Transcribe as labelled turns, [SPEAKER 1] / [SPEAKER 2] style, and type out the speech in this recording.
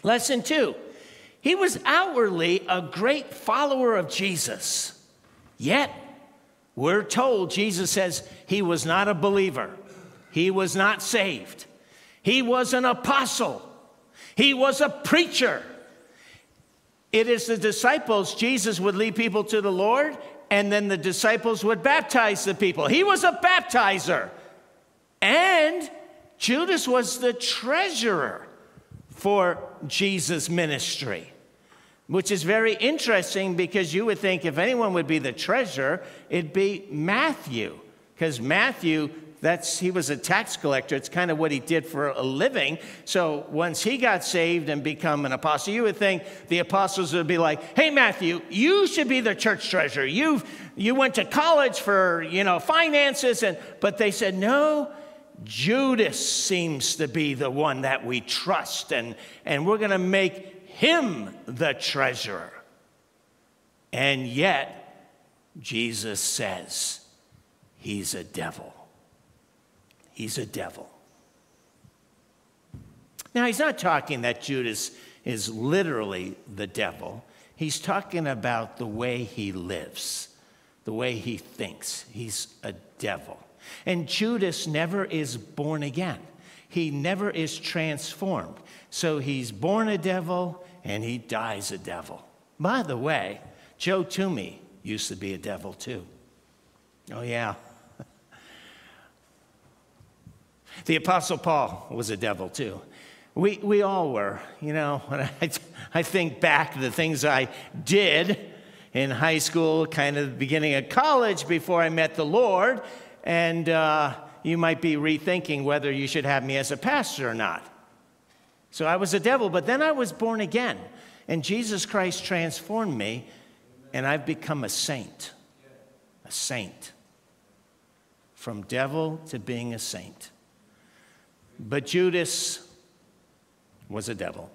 [SPEAKER 1] Lesson 2, he was outwardly a great follower of Jesus. Yet, we're told, Jesus says, he was not a believer. He was not saved. He was an apostle. He was a preacher. It is the disciples, Jesus would lead people to the Lord, and then the disciples would baptize the people. He was a baptizer. And Judas was the treasurer for Jesus' ministry, which is very interesting because you would think if anyone would be the treasurer, it'd be Matthew. Because Matthew, he was a tax collector. It's kind of what he did for a living. So once he got saved and become an apostle, you would think the apostles would be like, hey, Matthew, you should be the church treasurer. You went to college for, finances. But they said, no, Judas seems to be the one that we trust. And we're going to make him the treasurer. And yet, Jesus says he's a devil. He's a devil. Now, he's not talking that Judas is literally the devil. He's talking about the way he lives, the way he thinks. He's a devil. And Judas never is born again. He never is transformed. So he's born a devil and he dies a devil. By the way, Joe Toomey used to be a devil too. Oh, yeah. The Apostle Paul was a devil too. We all were. When I think back to the things I did in high school, kind of the beginning of college before I met the Lord, and you might be rethinking whether you should have me as a pastor or not. So I was a devil, but then I was born again, and Jesus Christ transformed me, and I've become a saint. A saint. From devil to being a saint. But Judas was a devil.